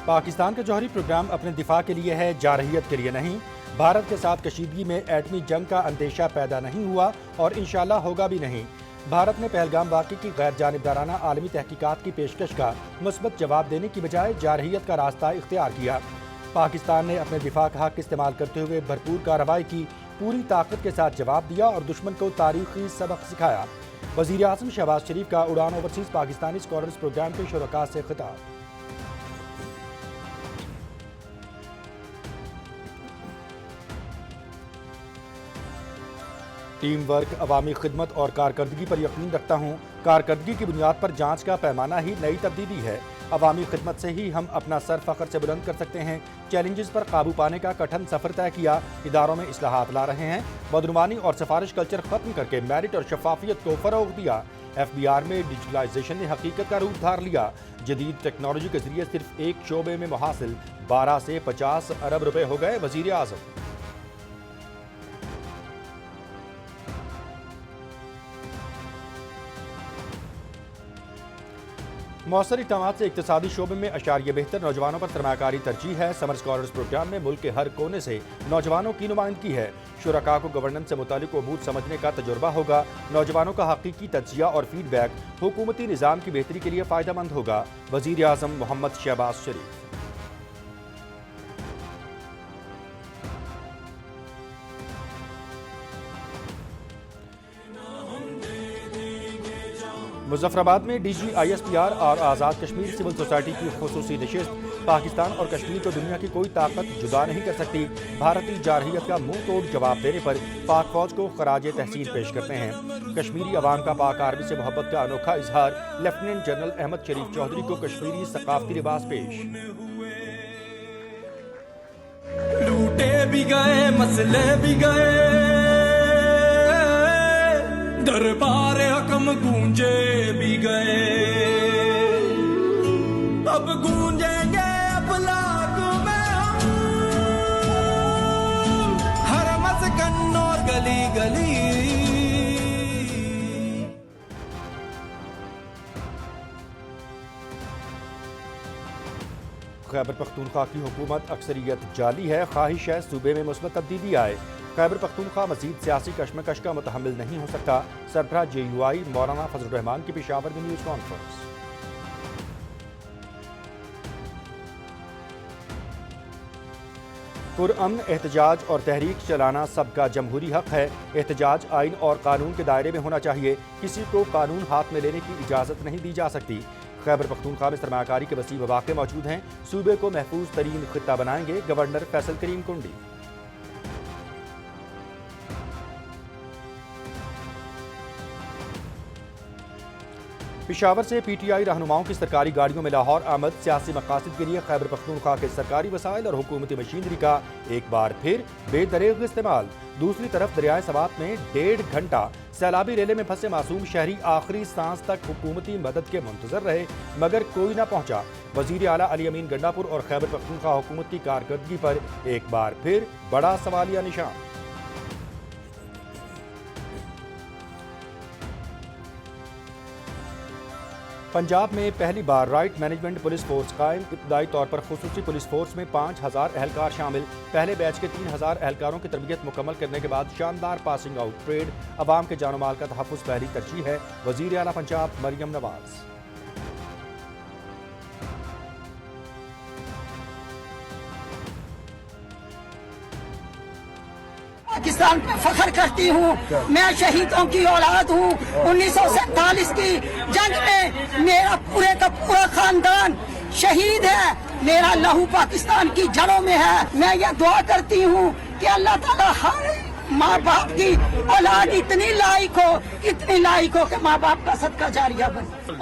پاکستان کا جوہری پروگرام اپنے دفاع کے لیے ہے، جارحیت کے لیے نہیں۔ بھارت کے ساتھ کشیدگی میں ایٹمی جنگ کا اندیشہ پیدا نہیں ہوا اور انشاءاللہ ہوگا بھی نہیں۔ بھارت نے پہلگام واقعے کی غیر جانبدارانہ عالمی تحقیقات کی پیشکش کا مثبت جواب دینے کی بجائے جارحیت کا راستہ اختیار کیا۔ پاکستان نے اپنے دفاع کا حق استعمال کرتے ہوئے بھرپور کارروائی کی، پوری طاقت کے ساتھ جواب دیا اور دشمن کو تاریخی سبق سکھایا۔ وزیر اعظم شہباز شریف کا اڑان اوورسیز پاکستانی اسکالرز پروگرام کے شرکاء سے خطاب۔ ٹیم ورک، عوامی خدمت اور کارکردگی پر یقین رکھتا ہوں۔ کارکردگی کی بنیاد پر جانچ کا پیمانہ ہی نئی تبدیلی ہے۔ عوامی خدمت سے ہی ہم اپنا سر فخر سے بلند کر سکتے ہیں۔ چیلنجز پر قابو پانے کا کٹھن سفر طے کیا، اداروں میں اصلاحات لا رہے ہیں۔ بدعنوانی اور سفارش کلچر ختم کر کے میرٹ اور شفافیت کو فروغ دیا۔ ایف بی آر میں ڈیجیٹلائزیشن نے حقیقت کا روپ دھار لیا۔ جدید ٹیکنالوجی کے ذریعے صرف ایک شعبے میں محاصل 12 سے 50 ارب روپے ہو گئے، وزیر اعظم۔ مؤثر اقدامات سے اقتصادی شعبے میں اشاریہ بہتر، نوجوانوں پر سرمایہ کاری ترجیح ہے۔ سمر اسکالرز پروگرام میں ملک کے ہر کونے سے نوجوانوں کی نمائندگی ہے۔ شرکاء کو گورننس سے متعلق امور سمجھنے کا تجربہ ہوگا۔ نوجوانوں کا حقیقی تجزیہ اور فیڈ بیک حکومتی نظام کی بہتری کے لیے فائدہ مند ہوگا، وزیر اعظم محمد شہباز شریف۔ مظفرآباد میں D G I S P R اور آزاد کشمیر سول سوسائٹی کی خصوصی نشست۔ پاکستان اور کشمیر کو دنیا کی کوئی طاقت جدا نہیں کر سکتی۔ بھارتی جارحیت کا منہ توڑ جواب دینے پر پاک فوج کو خراج تحسین پیش کرتے ہیں۔ کشمیری عوام کا پاک آرمی سے محبت کا انوکھا اظہار، لیفٹیننٹ جنرل احمد شریف چودھری کو کشمیری ثقافتی لباس پیش۔ لوٹے بھی گئے، مسلے بھی گئے، دربار حکم گونجے بھی گئے، اب گونجیں گے افلاک میں ہر مسکن اور گلی گلی۔ خیبر پختونخوا کی حکومت اکثریت جعلی ہے، خواہش ہے صوبے میں مثبت تبدیلی آئے۔ خیبر پختونخوا مزید سیاسی کشمکش کا متحمل نہیں ہو سکتا، سربراہ جے یو آئی مولانا فضل الرحمان کی پشاور میں نیوز کانفرنس۔ پرامن احتجاج اور تحریک چلانا سب کا جمہوری حق ہے۔ احتجاج آئین اور قانون کے دائرے میں ہونا چاہیے، کسی کو قانون ہاتھ میں لینے کی اجازت نہیں دی جا سکتی۔ خیبر پختونخوا میں سرمایہ کاری کے وسیع مواقع موجود ہیں، صوبے کو محفوظ ترین خطہ بنائیں گے، گورنر فیصل کریم کنڈی۔ پشاور سے پی ٹی آئی رہنماؤں کی سرکاری گاڑیوں میں لاہور آمد، سیاسی مقاصد کے لیے خیبر پختونخوا کے سرکاری وسائل اور حکومتی مشینری کا ایک بار پھر بے دریغ استعمال۔ دوسری طرف دریائے سوات میں 1.5 گھنٹہ سیلابی ریلے میں پھنسے معصوم شہری آخری سانس تک حکومتی مدد کے منتظر رہے مگر کوئی نہ پہنچا۔ وزیر اعلیٰ علی امین گنڈاپور اور خیبر پختونخوا حکومت کی کارکردگی پر ایک بار پھر بڑا سوالیہ نشان۔ پنجاب میں پہلی بار رائٹ مینجمنٹ پولیس فورس قائم، ابتدائی طور پر خصوصی پولیس فورس میں 5000 اہلکار شامل۔ پہلے بیچ کے 3000 اہلکاروں کی تربیت مکمل کرنے کے بعد شاندار پاسنگ آؤٹ پریڈ۔ عوام کے جان و مال کا تحفظ پہلی ترجیح ہے، وزیر اعلیٰ پنجاب مریم نواز۔ پاکستان پہ فخر کرتی ہوں، میں شہیدوں کی اولاد ہوں۔ 1947 کی جنگ میں میرا پورے کا پورا خاندان شہید ہے، میرا لہو پاکستان کی جڑوں میں ہے۔ میں یہ دعا کرتی ہوں کہ اللہ تعالیٰ ہر ماں باپ کی اولاد اتنی لائق ہو کہ ماں باپ کا صدقہ جاریہ بنے۔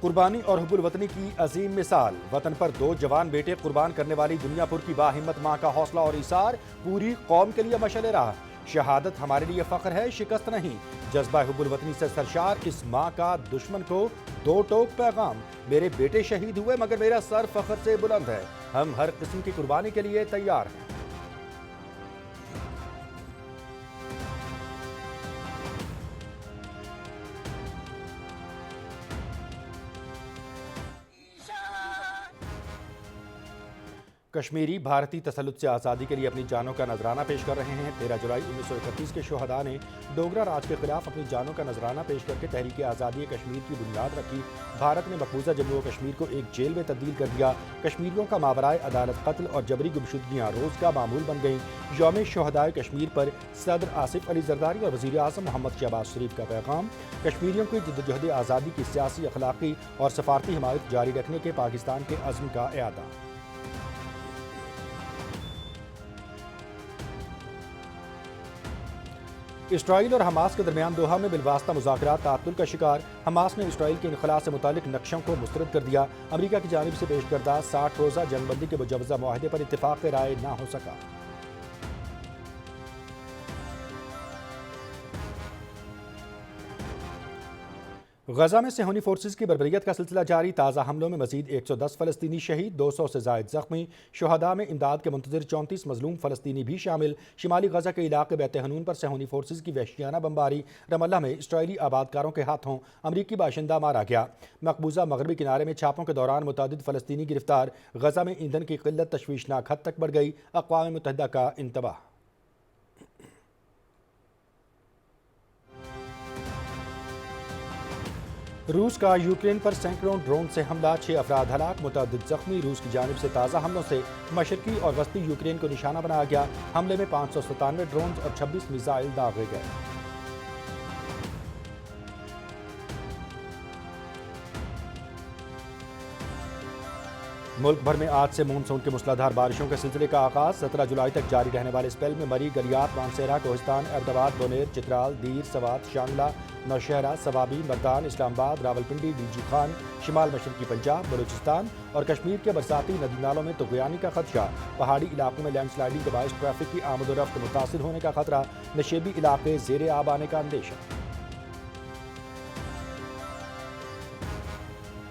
قربانی اور حب الوطنی کی عظیم مثال، وطن پر 2 جوان بیٹے قربان کرنے والی دنیا پور کی باہمت ماں کا حوصلہ اور ایثار پوری قوم کے لیے مشعل راہ۔ شہادت ہمارے لیے فخر ہے، شکست نہیں۔ جذبہ حب الوطنی سے سرشار اس ماں کا دشمن کو 2 ٹوک پیغام، میرے بیٹے شہید ہوئے مگر میرا سر فخر سے بلند ہے، ہم ہر قسم کی قربانی کے لیے تیار ہیں۔ کشمیری بھارتی تسلط سے آزادی کے لیے اپنی جانوں کا نذرانہ پیش کر رہے ہیں۔ 13 جولائی 1931 کے شہداء نے ڈوگرا راج کے خلاف اپنی جانوں کا نذرانہ پیش کر کے تحریک آزادی کشمیر کی بنیاد رکھی۔ بھارت نے مقبوضہ جموں و کشمیر کو ایک جیل میں تبدیل کر دیا۔ کشمیریوں کا ماورائے عدالت قتل اور جبری گمشدگیاں روز کا معمول بن گئیں۔ یوم شہداء کشمیر پر صدر آصف علی زرداری اور وزیر اعظم محمد شہباز شریف کا پیغام۔ کشمیریوں کی جدوجہد آزادی کی سیاسی، اخلاقی اور سفارتی حمایت جاری رکھنے کے پاکستان کے عزم کا اعادہ۔ اسرائیل اور حماس کے درمیان دوحہ میں بالواسطہ مذاکرات تعطل کا شکار۔ حماس نے اسرائیل کے انخلاء سے متعلق نقشوں کو مسترد کر دیا۔ امریکہ کی جانب سے پیش کردہ 60 روزہ جنگ بندی کے مجوزہ معاہدے پر اتفاق رائے نہ ہو سکا۔ غزہ میں صہیونی فورسز کی بربریت کا سلسلہ جاری۔ تازہ حملوں میں مزید 110 فلسطینی شہید، 200 سے زائد زخمی۔ شہداء میں امداد کے منتظر 34 مظلوم فلسطینی بھی شامل۔ شمالی غزہ کے علاقے بیت حنون پر صہیونی فورسز کی وحشیانہ بمباری۔ رام اللہ میں اسرائیلی آبادکاروں کے ہاتھوں امریکی باشندہ مارا گیا۔ مقبوضہ مغربی کنارے میں چھاپوں کے دوران متعدد فلسطینی گرفتار۔ غزہ میں ایندھن کی قلت تشویشناک حد تک بڑھ گئی۔ اقوام متحدہ کا انتباہ۔ روس کا یوکرین پر سینکڑوں ڈرون سے حملہ، 6 افراد ہلاک، متعدد زخمی۔ روس کی جانب سے تازہ حملوں سے مشرقی اور وسطی یوکرین کو نشانہ بنایا گیا۔ حملے میں 597 ڈرونز اور 26 میزائل داغے گئے۔ ملک بھر میں آج سے مونسون کے موسلادھار بارشوں کے سلسلے کا آغاز۔ 17 جولائی تک جاری رہنے والے اسپیل میں مری، گلیات، مانسہرہ، کوہستان، احمد آباد، بونیر، چترال، دیر، سوات، شانگلہ، نوشہرہ، سوابی، مردان، اسلام آباد، راولپنڈی، ڈی جی خان، شمال مشرقی پنجاب، بلوچستان اور کشمیر کے برساتی ندی نالوں میں طغیانی کا خدشہ۔ پہاڑی علاقوں میں لینڈ سلائڈنگ کے باعث ٹریفک کی آمد و رفت متاثر ہونے کا خطرہ۔ نشیبی علاقے زیر آب آنے کا اندیشہ۔